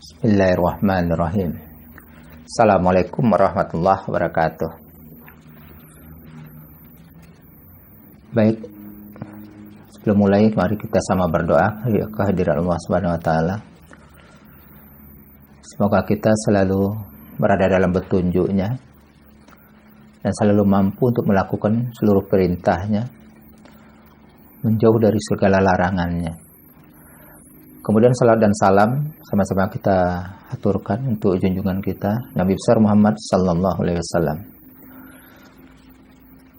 Bismillahirrahmanirrahim. Assalamualaikum warahmatullahi wabarakatuh. Baik, sebelum mulai mari kita sama berdoa ya kehadiran Allah Subhanahu wa taala. Semoga kita selalu berada dalam petunjuk-Nya dan selalu mampu untuk melakukan seluruh perintah-Nya, menjauh dari segala larangan-Nya. Kemudian salat dan salam sama-sama kita aturkan untuk junjungan kita Nabi besar Muhammad sallallahu alaihi wasallam.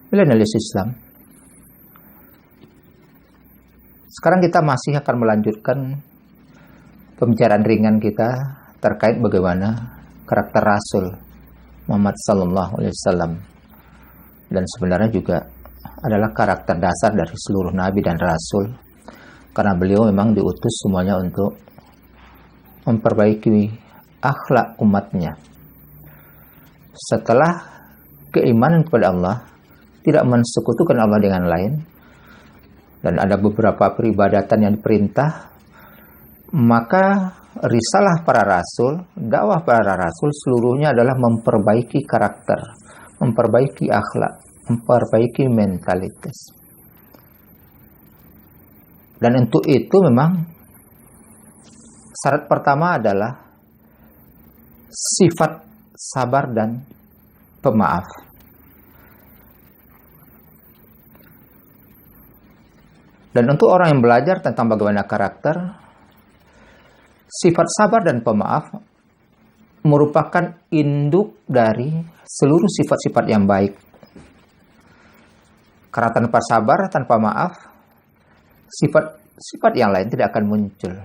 Milenialis Islam. Sekarang kita masih akan melanjutkan pembicaraan ringan kita terkait bagaimana karakter Rasul Muhammad sallallahu alaihi wasallam, dan sebenarnya juga adalah karakter dasar dari seluruh nabi dan rasul, karena beliau memang diutus semuanya untuk memperbaiki akhlak umatnya. Setelah keimanan kepada Allah, tidak mensekutukan Allah dengan lain, dan ada beberapa peribadatan yang diperintah, maka risalah para rasul, dakwah para rasul seluruhnya adalah memperbaiki karakter, memperbaiki akhlak, memperbaiki mentalitas. Dan untuk itu memang syarat pertama adalah sifat sabar dan pemaaf. Dan untuk orang yang belajar tentang bagaimana karakter, sifat sabar dan pemaaf merupakan induk dari seluruh sifat-sifat yang baik. Karena tanpa sabar, tanpa maaf, sifat yang lain tidak akan muncul.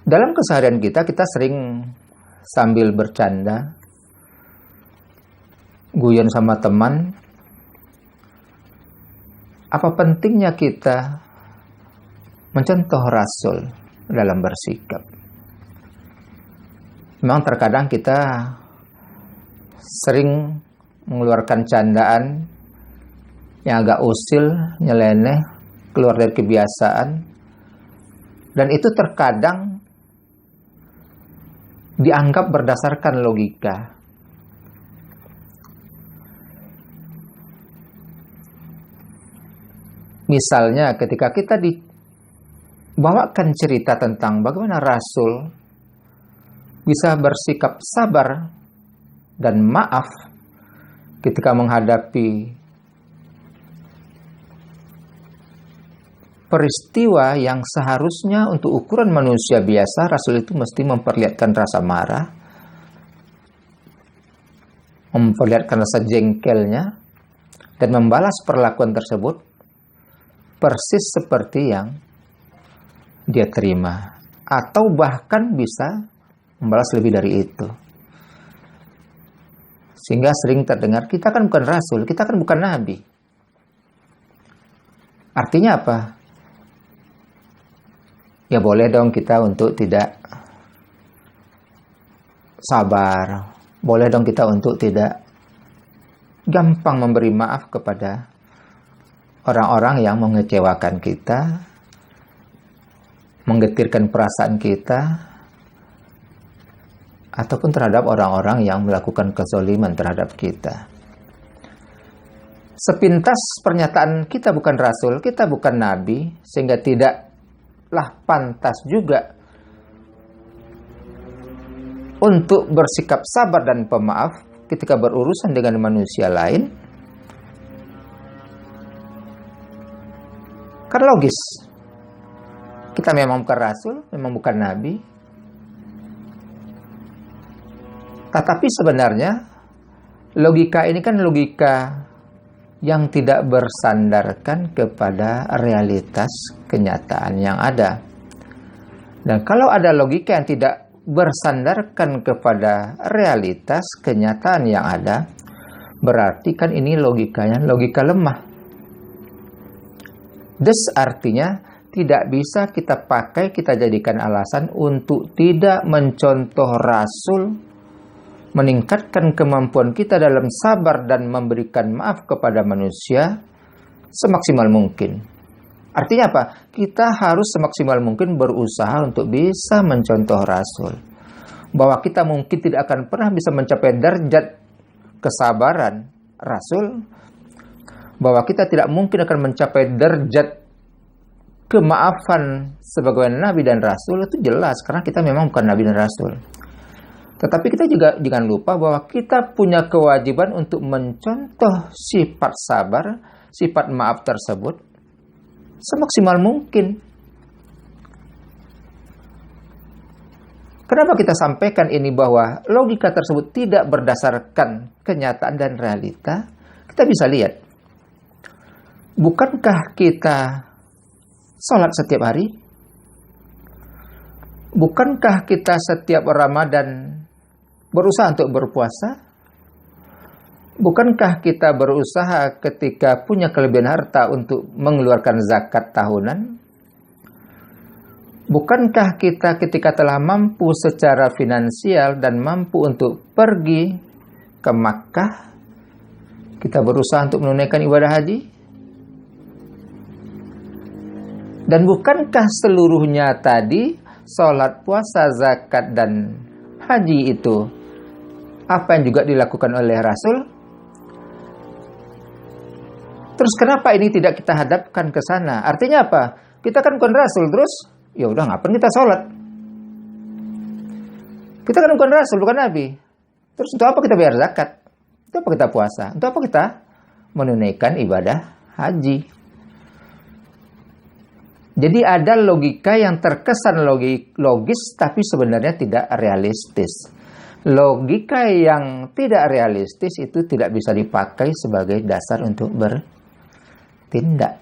Dalam keseharian kita sering sambil bercanda, guyon sama teman, apa pentingnya kita mencontoh Rasul dalam bersikap. Memang terkadang kita sering mengeluarkan candaan yang agak usil, nyeleneh, keluar dari kebiasaan, dan itu terkadang dianggap berdasarkan logika. Misalnya ketika kita dibawakan cerita tentang bagaimana Rasul bisa bersikap sabar dan maaf ketika menghadapi peristiwa yang seharusnya untuk ukuran manusia biasa, Rasul itu mesti memperlihatkan rasa marah, memperlihatkan rasa jengkelnya, dan membalas perlakuan tersebut persis seperti yang dia terima, atau bahkan bisa membalas lebih dari itu. Sehingga sering terdengar, kita kan bukan Rasul, kita kan bukan Nabi. Artinya apa? Ya boleh dong kita untuk tidak sabar. Boleh dong kita untuk tidak gampang memberi maaf kepada orang-orang yang mengecewakan kita, menggetirkan perasaan kita, ataupun terhadap orang-orang yang melakukan kezaliman terhadap kita. Sepintas pernyataan kita bukan Rasul, kita bukan Nabi, sehingga tidaklah pantas juga untuk bersikap sabar dan pemaaf ketika berurusan dengan manusia lain. Kan logis, kita memang bukan Rasul, memang bukan Nabi. Tetapi sebenarnya logika ini kan logika yang tidak bersandarkan kepada realitas kenyataan yang ada. Dan kalau ada logika yang tidak bersandarkan kepada realitas kenyataan yang ada, berarti kan ini logikanya logika lemah. Des artinya tidak bisa kita pakai, kita jadikan alasan untuk tidak mencontoh Rasul, meningkatkan kemampuan kita dalam sabar dan memberikan maaf kepada manusia semaksimal mungkin. Artinya apa? Kita harus semaksimal mungkin berusaha untuk bisa mencontoh Rasul. Bahwa kita mungkin tidak akan pernah bisa mencapai derajat kesabaran Rasul. Bahwa kita tidak mungkin akan mencapai derajat kemaafan sebagai Nabi dan Rasul, itu jelas. Karena kita memang bukan Nabi dan Rasul. Tetapi kita juga jangan lupa bahwa kita punya kewajiban untuk mencontoh sifat sabar, sifat maaf tersebut semaksimal mungkin. Kenapa kita sampaikan ini bahwa logika tersebut tidak berdasarkan kenyataan dan realita? Kita bisa lihat. Bukankah kita sholat setiap hari? Bukankah kita setiap Ramadan berusaha untuk berpuasa? Bukankah kita berusaha ketika punya kelebihan harta untuk mengeluarkan zakat tahunan? Bukankah kita ketika telah mampu secara finansial dan mampu untuk pergi ke Makkah, kita berusaha untuk menunaikan ibadah haji? Dan bukankah seluruhnya tadi, sholat, puasa, zakat, dan haji itu apa yang juga dilakukan oleh Rasul? Terus kenapa ini tidak kita hadapkan ke sana? Artinya apa? Kita kan bukan Rasul, terus ya udah ngapain kita sholat? Kita kan bukan Rasul, bukan Nabi. Terus untuk apa kita bayar zakat? Untuk apa kita puasa? Untuk apa kita menunaikan ibadah haji? Jadi ada logika yang terkesan logis tapi sebenarnya tidak realistis. Logika yang tidak realistis itu tidak bisa dipakai sebagai dasar untuk bertindak.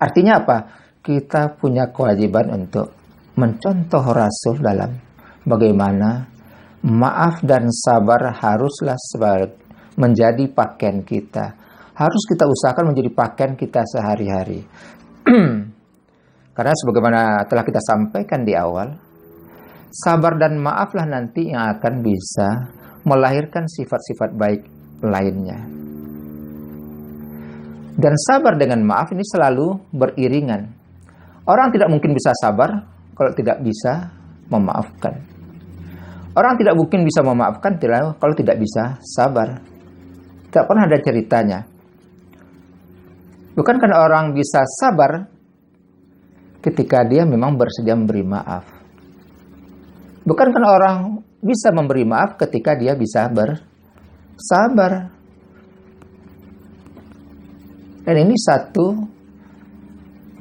Artinya apa? Kita punya kewajiban untuk mencontoh Rasul dalam bagaimana maaf dan sabar haruslah menjadi pakaian kita. Harus kita usahakan menjadi pakaian kita sehari-hari. Karena sebagaimana telah kita sampaikan di awal, sabar dan maaflah nanti yang akan bisa melahirkan sifat-sifat baik lainnya. Dan sabar dengan maaf ini selalu beriringan. Orang tidak mungkin bisa sabar kalau tidak bisa memaafkan. Orang tidak mungkin bisa memaafkan kalau tidak bisa sabar. Tidak pernah ada ceritanya. Bukankah orang bisa sabar ketika dia memang bersedia memberi maaf? Bukankah orang bisa memberi maaf ketika dia bisa bersabar? Dan ini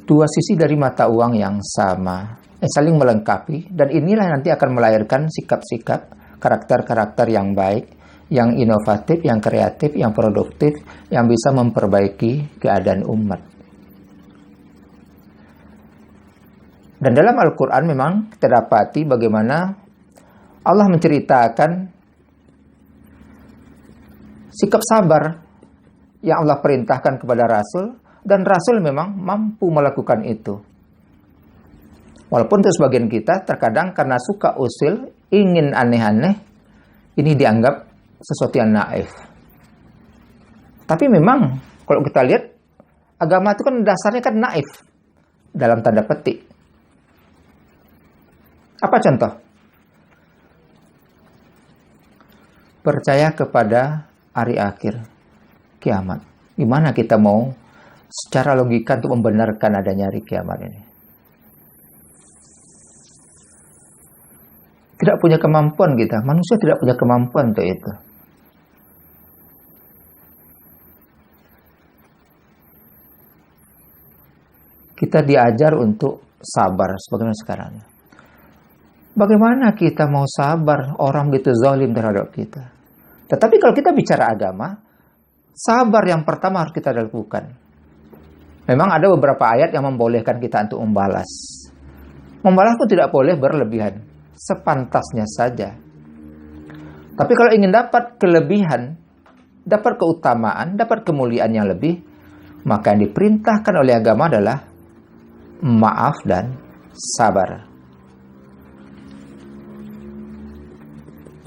dua sisi dari mata uang yang sama, yang saling melengkapi. Dan inilah nanti akan melahirkan sikap-sikap, karakter-karakter yang baik, yang inovatif, yang kreatif, yang produktif, yang bisa memperbaiki keadaan umat. Dan dalam Al-Quran memang kita dapati bagaimana Allah menceritakan sikap sabar yang Allah perintahkan kepada Rasul, dan Rasul memang mampu melakukan itu. Walaupun untuk sebagian kita terkadang karena suka usil, ingin aneh-aneh, ini dianggap sesuatu yang naif. Tapi memang kalau kita lihat agama itu kan dasarnya kan naif dalam tanda petik. Apa contoh? Percaya kepada hari akhir, kiamat. Gimana kita mau secara logika untuk membenarkan adanya hari kiamat ini? Tidak punya kemampuan kita. Manusia tidak punya kemampuan untuk itu. Kita diajar untuk sabar sebagaimana sekarang. Bagaimana kita mau sabar orang begitu zalim terhadap kita? Tetapi kalau kita bicara agama, sabar yang pertama harus kita lakukan. Memang ada beberapa ayat yang membolehkan kita untuk membalas. Membalas pun tidak boleh berlebihan, sepantasnya saja. Tapi kalau ingin dapat kelebihan, dapat keutamaan, dapat kemuliaan yang lebih, maka yang diperintahkan oleh agama adalah maaf dan sabar.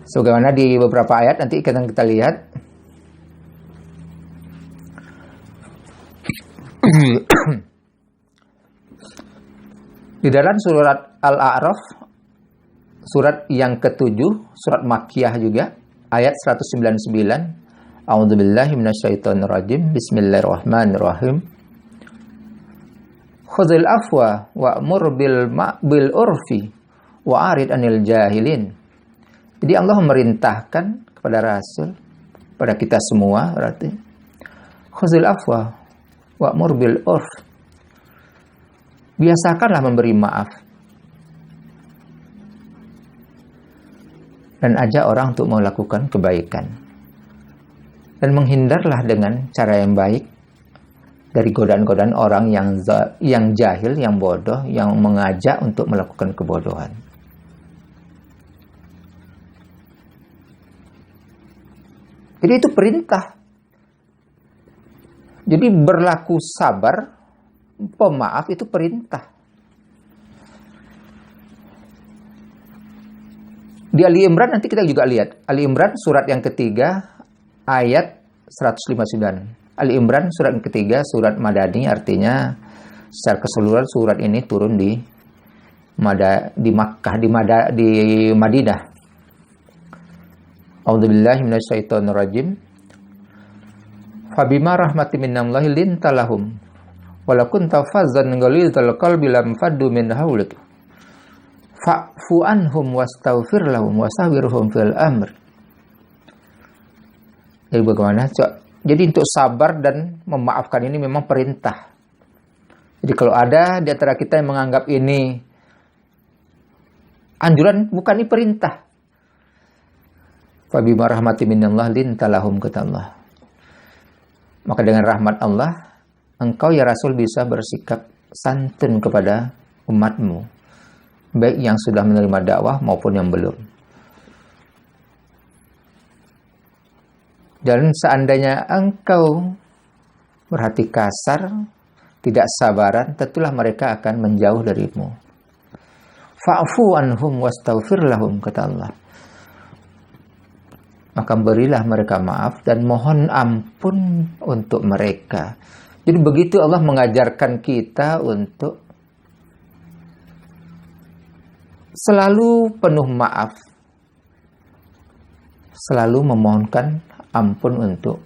Sebagaimana di beberapa ayat nanti kita lihat. Di dalam surat Al-A'raf, surat yang ke-7, surat Makkiyah juga, ayat 199, A'udzubillahi minasyaitonirrajim, Bismillahirrahmanirrahim. Khudhil afwa wa'mur bil urfi wa'arid anil jahilin. Jadi Allah memerintahkan kepada Rasul, pada kita semua, berarti khudhil afwa wa'mur bil urf. Biasakanlah memberi maaf dan ajak orang untuk melakukan kebaikan. Dan menghindarlah dengan cara yang baik dari godaan-godaan orang yang jahil, yang bodoh, yang mengajak untuk melakukan kebodohan. Jadi itu perintah. Jadi berlaku sabar, pemaaf itu perintah. Di Ali Imran nanti kita juga lihat. Ali Imran surat yang ketiga ayat 159. Ali Imran surat yang ketiga, surat Madani, artinya secara keseluruhan surat ini turun di Makkah, di Madinah. A'udzubillahi minasyaitonirrajim. Fabima rahmatin minallahi lintalahum wala kunta fazzan ghalidhal qalbi lam faddu min hawlik fa'fu anhum wastaghfir lahum wasawirhum fil amr. Jadi bagaimana? Jadi untuk sabar dan memaafkan ini memang perintah. Jadi kalau ada di antara kita yang menganggap ini anjuran, bukan, ini perintah. Fabima rahmatin minallahi lintalahum, kata Allah. Maka dengan rahmat Allah, engkau ya Rasul bisa bersikap santun kepada umatmu, baik yang sudah menerima dakwah maupun yang belum. Dan seandainya engkau berhati kasar, tidak sabaran, tentulah mereka akan menjauh darimu. Fa'fu anhum wastaghfir lahum, kata Allah. Maka berilah mereka maaf dan mohon ampun untuk mereka. Jadi begitu Allah mengajarkan kita untuk selalu penuh maaf, selalu memohonkan ampun untuk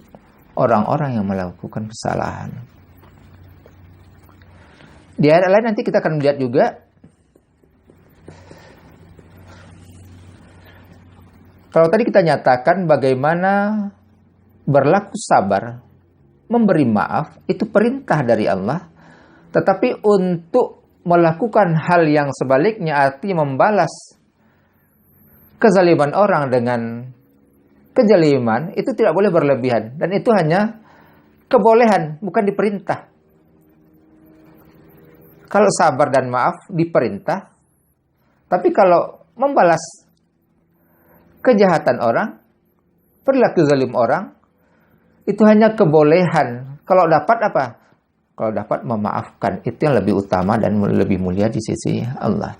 orang-orang yang melakukan kesalahan. Di ayat lain nanti kita akan melihat juga kalau tadi kita nyatakan bagaimana berlaku sabar, memberi maaf, itu perintah dari Allah. Tetapi untuk melakukan hal yang sebaliknya, artinya membalas kezaliman orang dengan kezaliman, itu tidak boleh berlebihan. Dan itu hanya kebolehan, bukan diperintah. Kalau sabar dan maaf diperintah, tapi kalau membalas kejahatan orang, perilaku zalim orang, itu hanya kebolehan. Kalau dapat apa? Kalau dapat memaafkan, itu yang lebih utama dan lebih mulia di sisi Allah.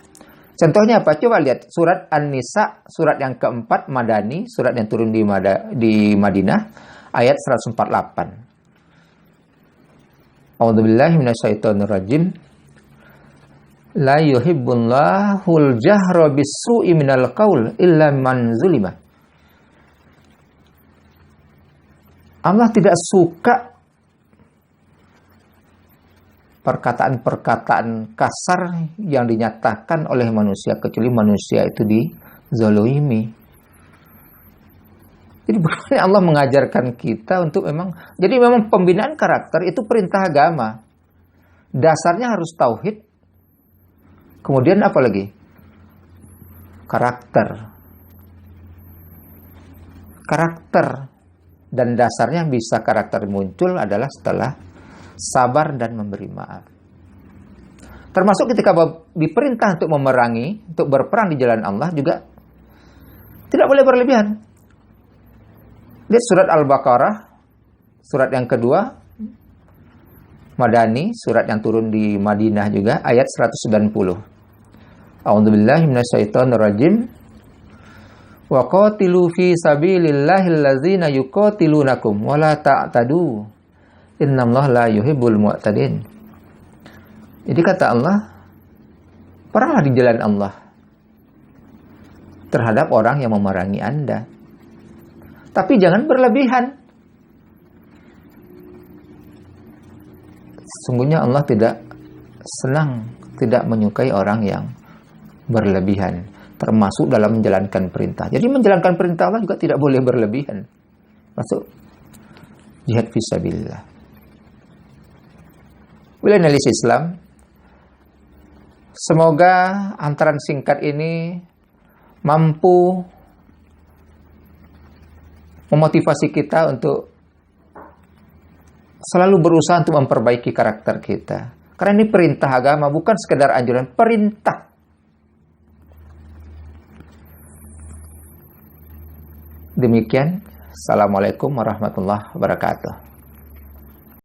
Contohnya apa? Coba lihat surat An-Nisa, surat yang keempat Madani, surat yang turun di Madinah, ayat 148. A'udzubillahi minasyaitonirrajim. La yuhibbullahul jahra bis-su'i minal qaul illa man zulima. Allah tidak suka perkataan-perkataan kasar yang dinyatakan oleh manusia, kecuali manusia itu dizalimi. Jadi bagaimana Allah mengajarkan kita untuk jadi memang pembinaan karakter itu perintah agama. Dasarnya harus tauhid. Kemudian apa lagi? Karakter. Dan dasarnya bisa karakter muncul adalah setelah sabar dan memberi maaf. Termasuk ketika diperintah untuk memerangi, untuk berperang di jalan Allah juga tidak boleh berlebihan. Lihat surat Al-Baqarah, surat yang kedua, Madani, surat yang turun di Madinah juga, ayat 190. A'udzubillahi minasyaitonirrajim. Wa qatilu fi sabilillahil ladzina yuqatilunakum wa la ta'tadu. Innallaha la yuhibbul mu'tadin. Jadi kata Allah, peranglah di jalan Allah terhadap orang yang memerangi Anda. Tapi jangan berlebihan. Sungguhnya Allah tidak senang, tidak menyukai orang yang berlebihan, termasuk dalam menjalankan perintah. Jadi menjalankan perintah Allah juga tidak boleh berlebihan. Masuk jihad fisabilillah. Wilayah analis Islam, semoga antaran singkat ini mampu memotivasi kita untuk selalu berusaha untuk memperbaiki karakter kita. Karena ini perintah agama, bukan sekedar anjuran, perintah. Demikian, Assalamualaikum warahmatullahi wabarakatuh.